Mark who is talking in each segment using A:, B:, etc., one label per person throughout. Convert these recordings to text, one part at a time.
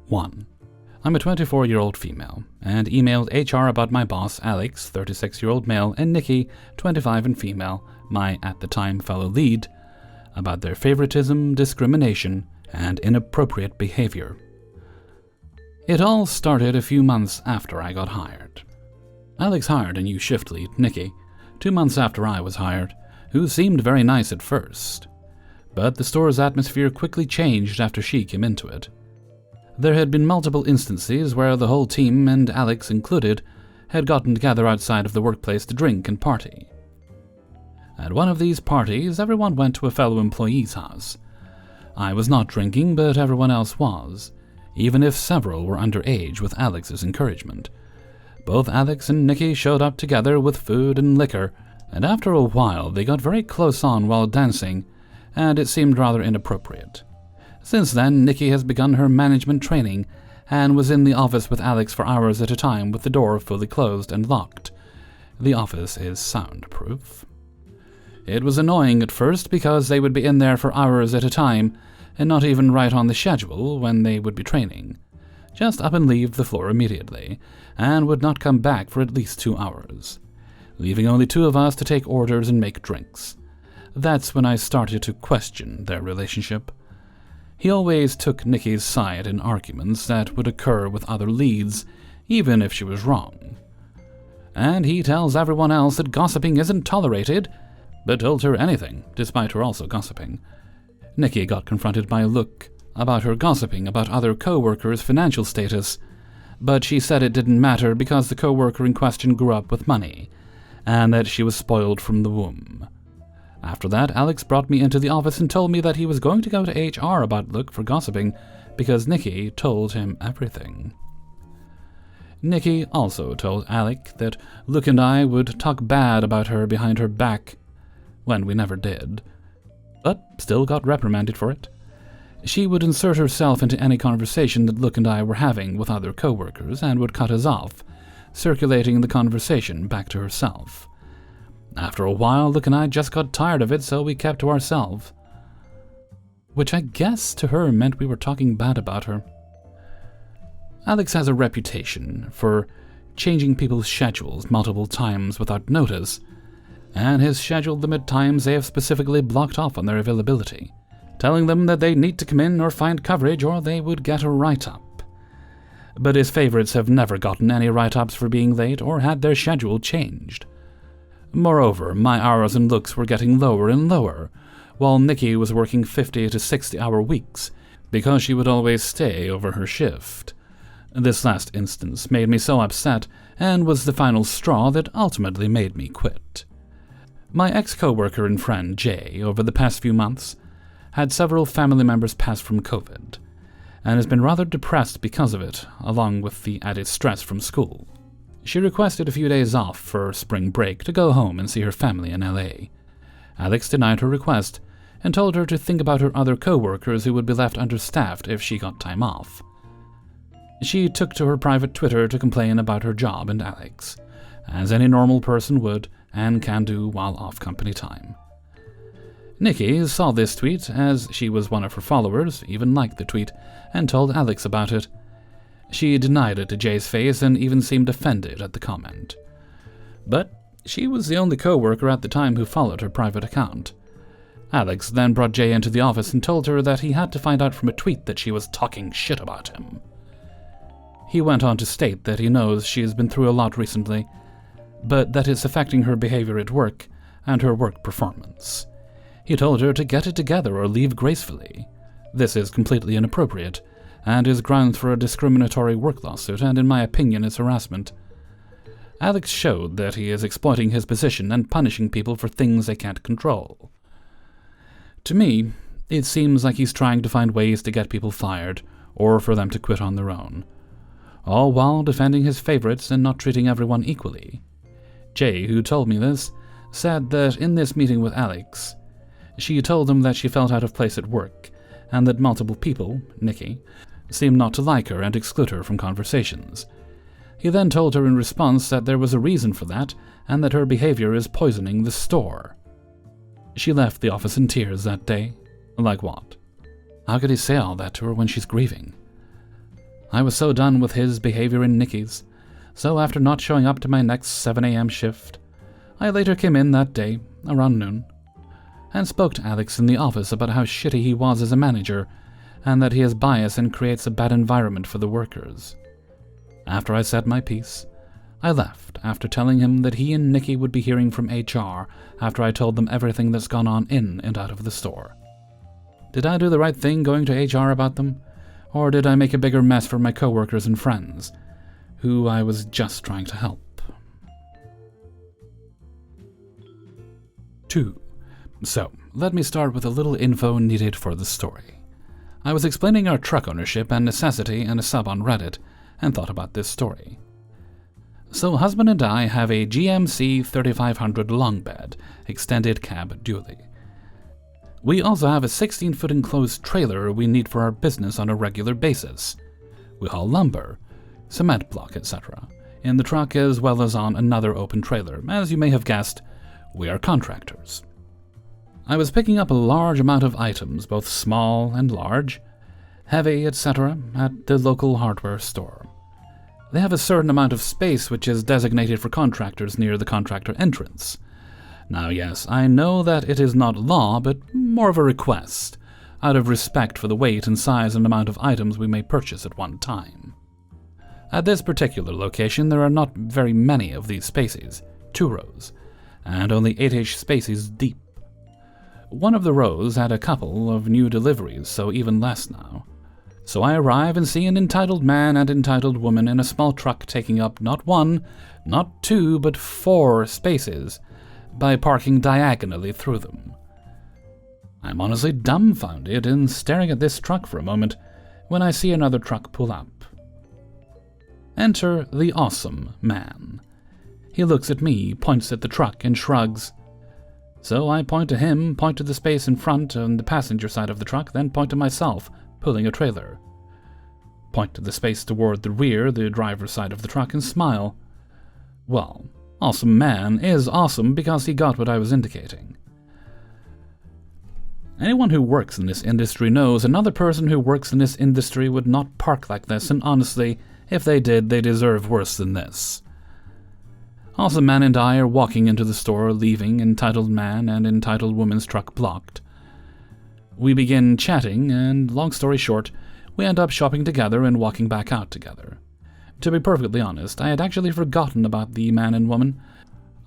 A: 1. I'm a 24-year-old female, and emailed HR about my boss, Alex, 36-year-old male, and Nikki, 25 and female, my at-the-time fellow lead, about their favoritism, discrimination, and inappropriate behavior. It all started a few months after I got hired. Alex hired a new shift lead, Nikki, 2 months after I was hired, who seemed very nice at first. But the store's atmosphere quickly changed after she came into it. There had been multiple instances where the whole team, and Alex included, had gotten together outside of the workplace to drink and party. At one of these parties, everyone went to a fellow employee's house. I was not drinking, but everyone else was, even if several were underage with Alex's encouragement. Both Alex and Nikki showed up together with food and liquor, and after a while they got very close on while dancing, and it seemed rather inappropriate. Since then, Nikki has begun her management training and was in the office with Alex for hours at a time with the door fully closed and locked. The office is soundproof. It was annoying at first because they would be in there for hours at a time and not even right on the schedule when they would be training. Just up and leave the floor immediately, and would not come back for at least 2 hours, leaving only 2 of us to take orders and make drinks. That's when I started to question their relationship. He always took Nikki's side in arguments that would occur with other leads, even if she was wrong. And he tells everyone else that gossiping isn't tolerated, but told her anything, despite her also gossiping. Nikki got confronted by Luke about her gossiping about other co-workers' financial status, but she said it didn't matter because the co-worker in question grew up with money, and that she was spoiled from the womb. After that, Alex brought me into the office and told me that he was going to go to HR about Luke for gossiping because Nikki told him everything. Nikki also told Alec that Luke and I would talk bad about her behind her back, when we never did, but still got reprimanded for it. She would insert herself into any conversation that Luke and I were having with other co-workers and would cut us off, circulating the conversation back to herself. After a while, Luke and I just got tired of it, so we kept to ourselves. Which I guess to her meant we were talking bad about her. Alex has a reputation for changing people's schedules multiple times without notice, and has scheduled them at times they have specifically blocked off on their availability, telling them that they need to come in or find coverage or they would get a write-up. But his favorites have never gotten any write-ups for being late or had their schedule changed. Moreover, my hours and looks were getting lower and lower, while Nikki was working 50 to 60-hour weeks because she would always stay over her shift. This last instance made me so upset and was the final straw that ultimately made me quit. My ex-coworker and friend, Jay, over the past few months, had several family members pass from COVID, and has been rather depressed because of it, along with the added stress from school. She requested a few days off for spring break to go home and see her family in LA. Alex denied her request and told her to think about her other co-workers who would be left understaffed if she got time off. She took to her private Twitter to complain about her job and Alex, as any normal person would and can do while off company time. Nikki saw this tweet, as she was one of her followers, even liked the tweet, and told Alex about it. She denied it to Jay's face and even seemed offended at the comment. But she was the only co-worker at the time who followed her private account. Alex then brought Jay into the office and told her that he had to find out from a tweet that she was talking shit about him. He went on to state that he knows she has been through a lot recently, but that it's affecting her behavior at work and her work performance. He told her to get it together or leave gracefully. This is completely inappropriate, and is grounds for a discriminatory work lawsuit, and in my opinion is harassment. Alex showed that he is exploiting his position and punishing people for things they can't control. To me, it seems like he's trying to find ways to get people fired, or for them to quit on their own, all while defending his favorites and not treating everyone equally. Jay, who told me this, said that in this meeting with Alex, she told him that she felt out of place at work, and that multiple people, Nikki, seemed not to like her and exclude her from conversations. He then told her in response that there was a reason for that, and that her behavior is poisoning the store. She left the office in tears that day. Like what? How could he say all that to her when she's grieving? I was so done with his behavior and Nikki's, so after not showing up to my next 7 a.m. shift, I later came in that day, around noon, and spoke to Alex in the office about how shitty he was as a manager and that he is biased and creates a bad environment for the workers. After I said my piece, I left after telling him that he and Nikki would be hearing from HR after I told them everything that's gone on in and out of the store. Did I do the right thing going to HR about them? Or did I make a bigger mess for my coworkers and friends, who I was just trying to help? 2. So, let me start with a little info needed for the story. I was explaining our truck ownership and necessity in a sub on Reddit, and thought about this story. So husband and I have a GMC 3500 long bed, extended cab dually. We also have a 16-foot enclosed trailer we need for our business on a regular basis. We haul lumber, cement block, etc. in the truck as well as on another open trailer. As you may have guessed, we are contractors. I was picking up a large amount of items, both small and large, heavy, etc., at the local hardware store. They have a certain amount of space which is designated for contractors near the contractor entrance. Now yes, I know that it is not law, but more of a request, out of respect for the weight and size and amount of items we may purchase at one time. At this particular location there are not very many of these spaces, 2 rows, and only 8-ish spaces deep. One of the rows had a couple of new deliveries, so even less now. So I arrive and see an entitled man and entitled woman in a small truck taking up not 1, not 2, but 4 spaces, by parking diagonally through them. I'm honestly dumbfounded and staring at this truck for a moment when I see another truck pull up. Enter the awesome man. He looks at me, points at the truck, and shrugs. So I point to him, point to the space in front on the passenger side of the truck, then point to myself, pulling a trailer. Point to the space toward the rear, the driver's side of the truck, and smile. Well, awesome man is awesome because he got what I was indicating. Anyone who works in this industry knows another person who works in this industry would not park like this, and honestly, if they did, they deserve worse than this. Awesome man and I are walking into the store, leaving entitled man and entitled woman's truck blocked. We begin chatting, and long story short, we end up shopping together and walking back out together. To be perfectly honest, I had actually forgotten about the man and woman.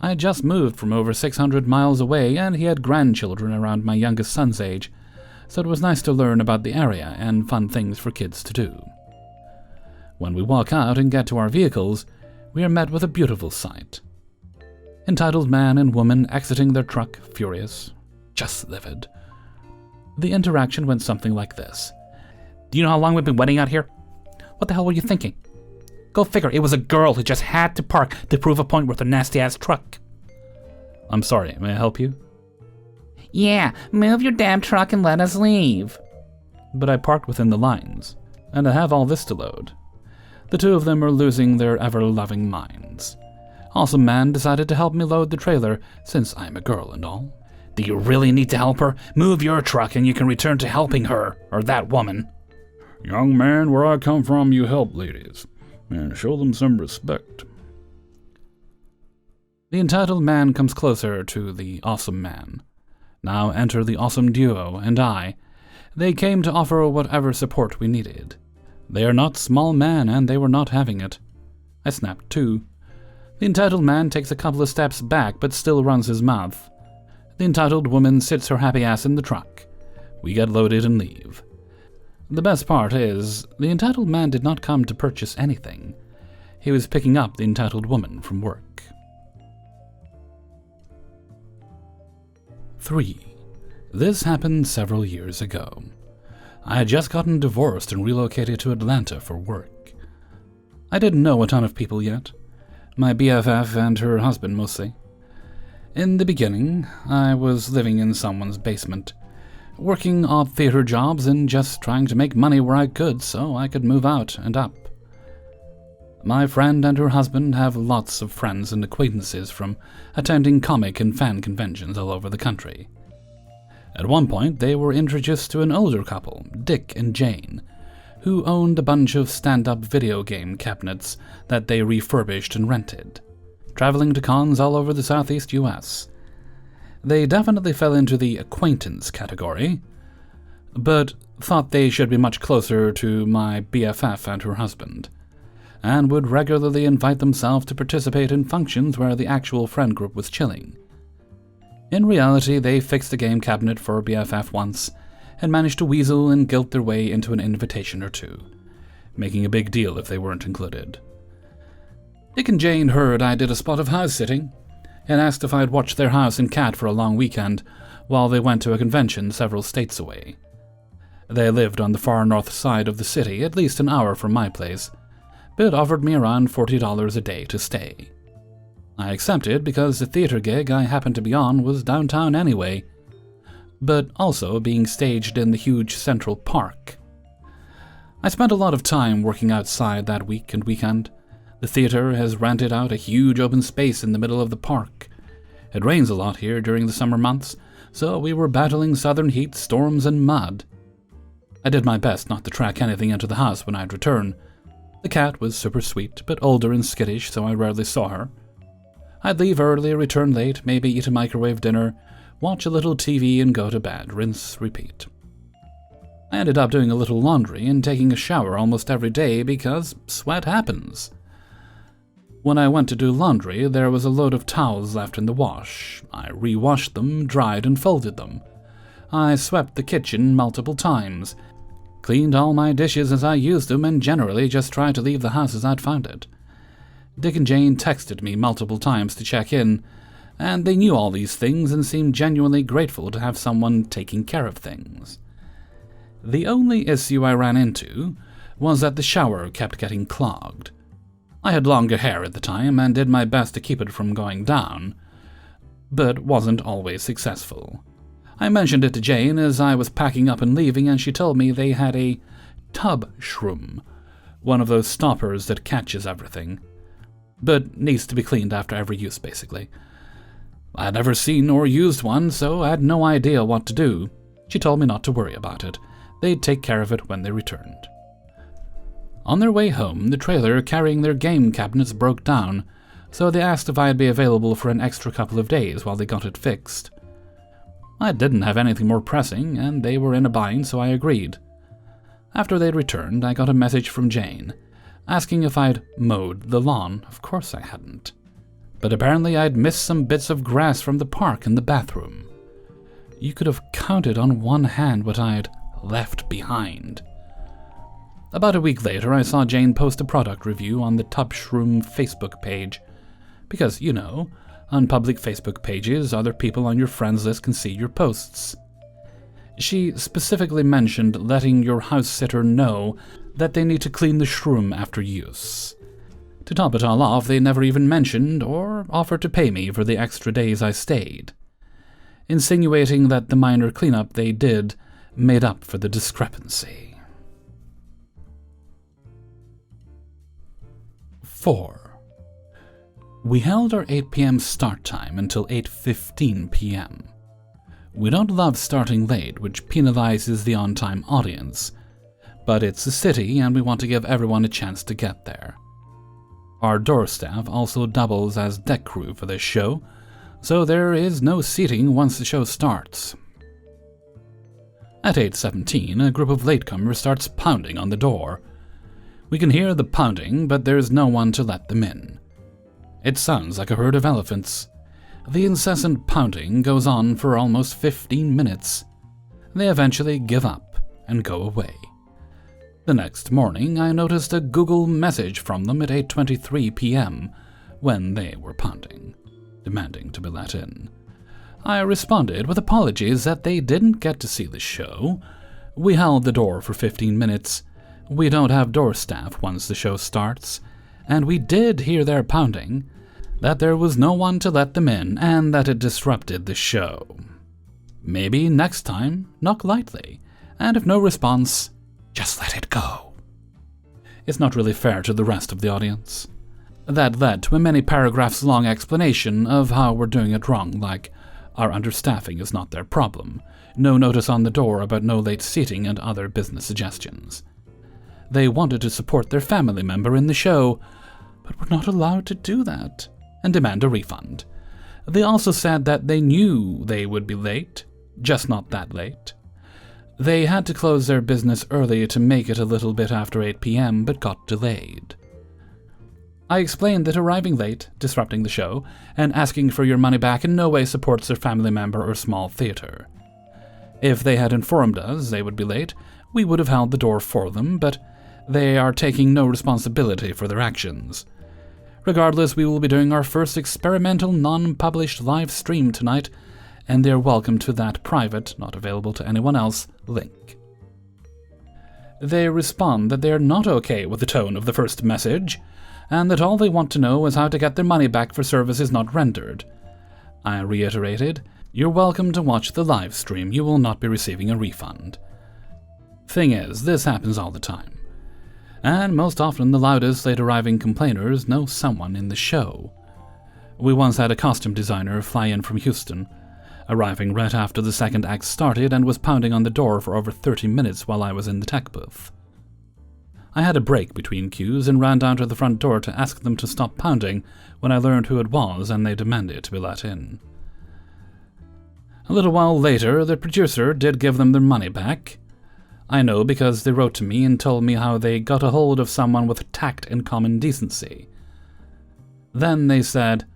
A: I had just moved from over 600 miles away, and he had grandchildren around my youngest son's age, so it was nice to learn about the area and fun things for kids to do. When we walk out and get to our vehicles, we are met with a beautiful sight. Entitled man and woman exiting their truck, furious, just livid. The interaction went something like this. Do you know how long we've been waiting out here? What the hell were you thinking? Go figure, it was a girl who just had to park to prove a point with her nasty-ass truck. I'm sorry, may I help you? Yeah, move your damn truck and let us leave. But I parked within the lines, and I have all this to load. The two of them are losing their ever-loving minds. Awesome man decided to help me load the trailer, since I'm a girl and all. Do you really need to help her? Move your truck and you can return to helping her, or that woman. Young man, where I come from, you help ladies, and show them some respect. The entitled man comes closer to the awesome man. Now enter the awesome duo and I. They came to offer whatever support we needed. They are not small men, and they were not having it. I snapped too. The entitled man takes a couple of steps back, but still runs his mouth. The entitled woman sits her happy ass in the truck. We get loaded and leave. The best part is, the entitled man did not come to purchase anything. He was picking up the entitled woman from work. 3. This happened several years ago. I had just gotten divorced and relocated to Atlanta for work. I didn't know a ton of people yet. My BFF and her husband mostly. In the beginning, I was living in someone's basement, working odd theater jobs and just trying to make money where I could so I could move out and up. My friend and her husband have lots of friends and acquaintances from attending comic and fan conventions all over the country. At one point, they were introduced to an older couple, Dick and Jane, who owned a bunch of stand-up video game cabinets that they refurbished and rented, traveling to cons all over the southeast US. They definitely fell into the acquaintance category, but thought they should be much closer to my BFF and her husband, and would regularly invite themselves to participate in functions where the actual friend group was chilling. In reality, they fixed a game cabinet for BFF once, and managed to weasel and guilt their way into an invitation or two, making a big deal if they weren't included. Dick and Jane heard I did a spot of house-sitting, and asked if I'd watch their house and cat for a long weekend while they went to a convention several states away. They lived on the far north side of the city, at least an hour from my place, but offered me around $40 a day to stay. I accepted because the theater gig I happened to be on was downtown anyway, but also being staged in the huge Central Park. I spent a lot of time working outside that week and weekend. The theater has rented out a huge open space in the middle of the park. It rains a lot here during the summer months, so we were battling southern heat, storms, and mud. I did my best not to track anything into the house when I'd return. The cat was super sweet, but older and skittish, so I rarely saw her. I'd leave early, return late, maybe eat a microwave dinner, watch a little TV, and go to bed, rinse, repeat. I ended up doing a little laundry and taking a shower almost every day because sweat happens. When I went to do laundry, there was a load of towels left in the wash. I re-washed them, dried, and folded them. I swept the kitchen multiple times, cleaned all my dishes as I used them, and generally just tried to leave the house as I'd found it. Dick and Jane texted me multiple times to check in, and they knew all these things and seemed genuinely grateful to have someone taking care of things. The only issue I ran into was that the shower kept getting clogged. I had longer hair at the time and did my best to keep it from going down, but wasn't always successful. I mentioned it to Jane as I was packing up and leaving, and she told me they had a tub shroom, one of those stoppers that catches everything, but needs to be cleaned after every use, basically. I had never seen or used one, so I had no idea what to do. She told me not to worry about it. They'd take care of it when they returned. On their way home, the trailer carrying their game cabinets broke down, so they asked if I'd be available for an extra couple of days while they got it fixed. I didn't have anything more pressing, and they were in a bind, so I agreed. After they'd returned, I got a message from Jane, asking if I'd mowed the lawn. Of course I hadn't. But apparently I'd missed some bits of grass from the park in the bathroom. You could have counted on one hand what I'd left behind. About a week later, I saw Jane post a product review on the Tub Shroom Facebook page. Because, you know, on public Facebook pages, other people on your friends list can see your posts. She specifically mentioned letting your house sitter know that they need to clean the shroom after use. To top it all off, they never even mentioned or offered to pay me for the extra days I stayed, insinuating that the minor cleanup they did made up for the discrepancy. 4. We held our 8 p.m. start time until 8:15 p.m. We don't love starting late, which penalizes the on-time audience, but it's a city and we want to give everyone a chance to get there. Our door staff also doubles as deck crew for this show, so there is no seating once the show starts. At 8:17, a group of latecomers starts pounding on the door. We can hear the pounding, but there's no one to let them in. It sounds like a herd of elephants. The incessant pounding goes on for almost 15 minutes. They eventually give up and go away. The next morning, I noticed a Google message from them at 8:23 p.m. when they were pounding, demanding to be let in. I responded with apologies that they didn't get to see the show. We held the door for 15 minutes. We don't have door staff once the show starts, and we did hear their pounding, that there was no one to let them in, and that it disrupted the show. Maybe next time, knock lightly, and if no response, just let it go. It's not really fair to the rest of the audience. That led to a many paragraphs long explanation of how we're doing it wrong, like our understaffing is not their problem, no notice on the door about no late seating, and other business suggestions. they wanted to support their family member in the show, but were not allowed to do that, and demand a refund. They also said that they knew they would be late, just not that late. They had to close their business early to make it a little bit after 8 p.m., but got delayed. I explained that arriving late, disrupting the show, and asking for your money back in no way supports their family member or small theater. If they had informed us they would be late, we would have held the door for them, but they are taking no responsibility for their actions. Regardless, we will be doing our first experimental, non-published live stream tonight, and they are welcome to that private, not available to anyone else, link. They respond that they are not okay with the tone of the first message, and that all they want to know is how to get their money back for services not rendered. I reiterated, "You're welcome to watch the live stream, you will not be receiving a refund." Thing is, this happens all the time. And most often the loudest late-arriving complainers know someone in the show. We once had a costume designer fly in from Houston, arriving right after the second act started and was pounding on the door for over 30 minutes while I was in the tech booth. I had a break between cues and ran down to the front door to ask them to stop pounding when I learned who it was and they demanded to be let in. A little while later, the producer did give them their money back. I know because they wrote to me and told me how they got a hold of someone with tact and common decency. Then they said,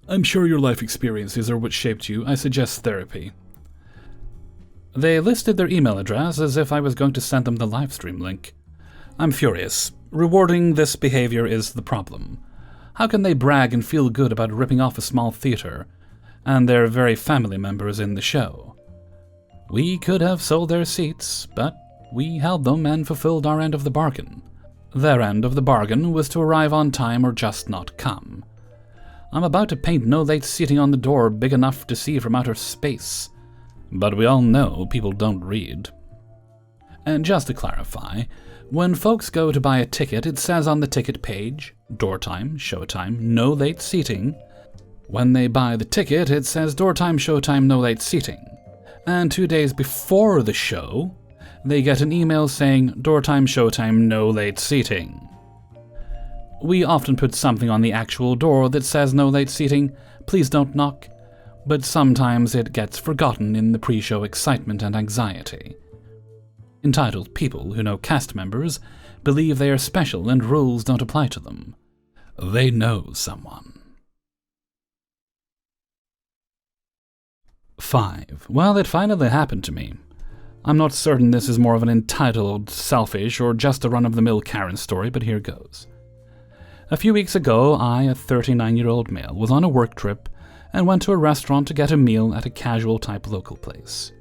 A: "I'm sure your life experiences are what shaped you. I suggest therapy." They listed their email address as if I was going to send them the livestream link. I'm furious. Rewarding this behavior is the problem. How can they brag and feel good about ripping off a small theater, and their very family members in the show? We could have sold their seats, but we held them and fulfilled our end of the bargain. Their end of the bargain was to arrive on time or just not come. I'm about to paint no late seating on the door big enough to see from outer space, but we all know people don't read. And just to clarify, when folks go to buy a ticket, it says on the ticket page, door time, show time, no late seating. When they buy the ticket, it says door time, show time, no late seating. And 2 days before the show, they get an email saying door time, show time, no late seating. We often put something on the actual door that says no late seating, please don't knock, but sometimes it gets forgotten in the pre-show excitement and anxiety. Entitled people who know cast members believe they are special and rules don't apply to them. They know someone. 5. Well, it finally happened to me. I'm not certain this is more of an entitled, selfish, or just a run-of-the-mill Karen story, but here goes. A few weeks ago, I, a 39-year-old male, was on a work trip and went to a restaurant to get a meal at a casual-type local place.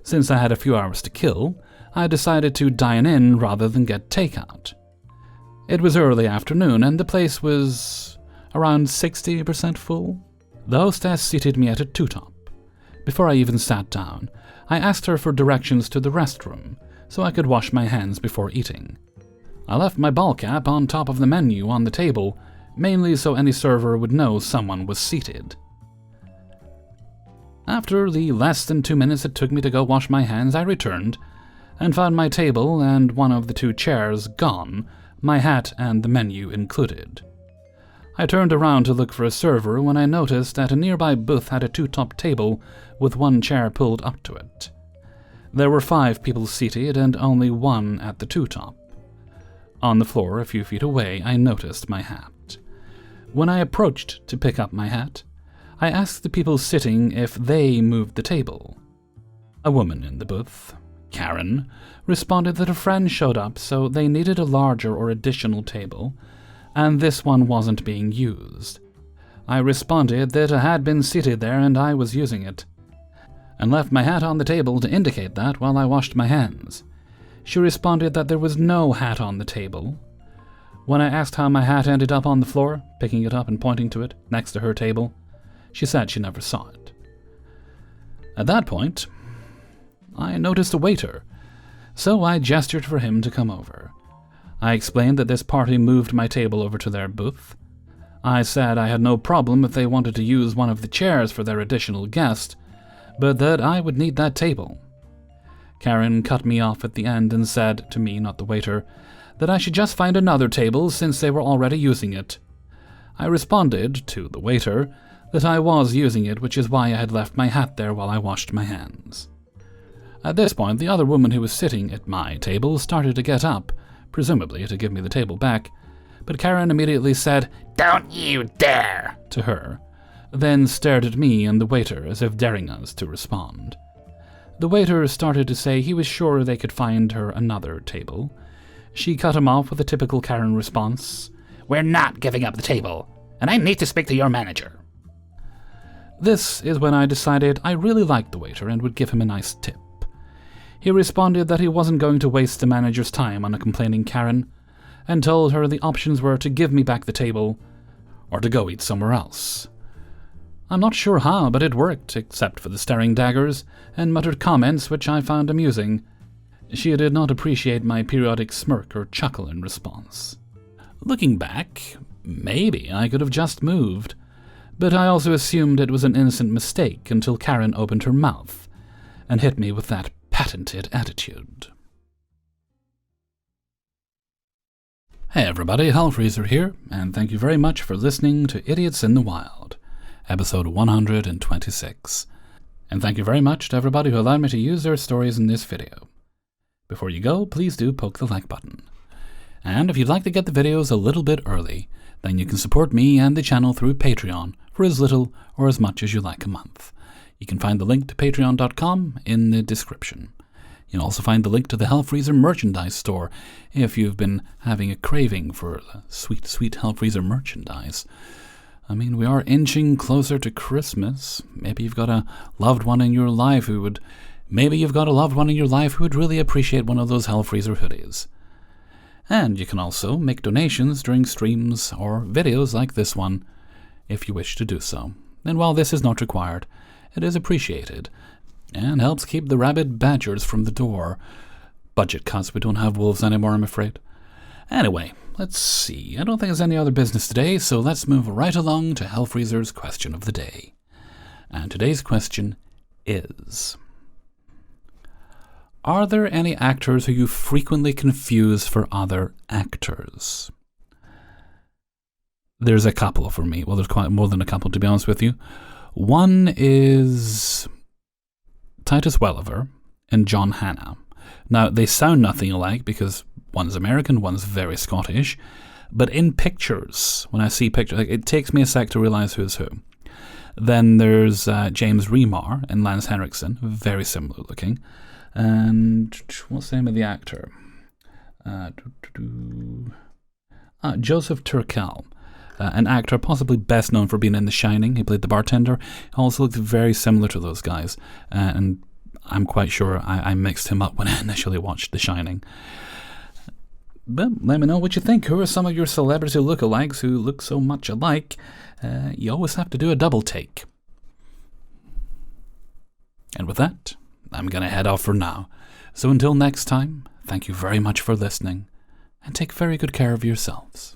A: Since I had a few hours to kill, I decided to dine in rather than get takeout. It was early afternoon, and the place was around 60% full. The hostess seated me at a two-top. Before I even sat down, I asked her for directions to the restroom, so I could wash my hands before eating. I left my ball cap on top of the menu on the table, mainly so any server would know someone was seated. After the less than 2 minutes it took me to go wash my hands, I returned, and found my table and one of the 2 chairs gone, my hat and the menu included. I turned around to look for a server when I noticed that a nearby booth had a two-top table with 1 chair pulled up to it. There were 5 people seated and only 1 at the two-top. On the floor a few feet away, I noticed my hat. When I approached to pick up my hat, I asked the people sitting if they moved the table. A woman in the booth, Karen, responded that a friend showed up, so they needed a larger or additional table, and this one wasn't being used. I responded that I had been seated there and I was using it, and left my hat on the table to indicate that while I washed my hands. She responded that there was no hat on the table. When I asked how my hat ended up on the floor, picking it up and pointing to it next to her table, she said she never saw it. At that point, I noticed a waiter, so I gestured for him to come over. I explained that this party moved my table over to their booth. I said I had no problem if they wanted to use one of the chairs for their additional guest, but that I would need that table. Karen cut me off at the end and said to me, not the waiter, that I should just find another table since they were already using it. I responded to the waiter that I was using it, which is why I had left my hat there while I washed my hands. At this point, the other woman who was sitting at my table started to get up, presumably to give me the table back, but Karen immediately said, "Don't you dare!" to her, then stared at me and the waiter as if daring us to respond. The waiter started to say he was sure they could find her another table. She cut him off with a typical Karen response, "We're not giving up the table, and I need to speak to your manager." This is when I decided I really liked the waiter and would give him a nice tip. He responded that he wasn't going to waste the manager's time on a complaining Karen, and told her the options were to give me back the table or to go eat somewhere else. I'm not sure how, but it worked, except for the staring daggers and muttered comments which I found amusing. She did not appreciate my periodic smirk or chuckle in response. Looking back, maybe I could have just moved, but I also assumed it was an innocent mistake until Karen opened her mouth and hit me with that patented attitude. Hey everybody, Hellfreezer here, and thank you very much for listening to Idiots in the Wild, episode 126. And thank you very much to everybody who allowed me to use their stories in this video. Before you go, please do poke the like button. And if you'd like to get the videos a little bit early, then you can support me and the channel through Patreon for as little or as much as you like a month. You can find the link to patreon.com in the description. You'll also find the link to the Hellfreezer merchandise store if you've been having a craving for sweet, sweet Hellfreezer merchandise. I mean, we are inching closer to Christmas. Maybe you've got a loved one in your life who would really appreciate one of those Hellfreezer hoodies. And you can also make donations during streams or videos like this one if you wish to do so. And while this is not required, it is appreciated and helps keep the rabid badgers from the door. Budget cuts, we don't have wolves anymore, I'm afraid. Anyway, let's see. I don't think there's any other business today, so let's move right along to Hellfreezer's question of the day. And today's question is: are there any actors who you frequently confuse for other actors? There's a couple for me. Well, there's quite more than a couple, to be honest with you. One is Titus Welliver and John Hannah. Now, they sound nothing alike because one's American, one's very Scottish, but in pictures, when I see pictures, it takes me a sec to realize who's who. Then there's James Remar and Lance Henriksen, very similar looking. And what's the name of the actor? Joseph Turkel, an actor possibly best known for being in The Shining. He played the bartender. He also looked very similar to those guys, and I'm quite sure I mixed him up when I initially watched The Shining. But let me know what you think. Who are some of your celebrity lookalikes who look so much alike? You always have to do a double take. And with that, I'm going to head off for now. So until next time, thank you very much for listening, and take very good care of yourselves.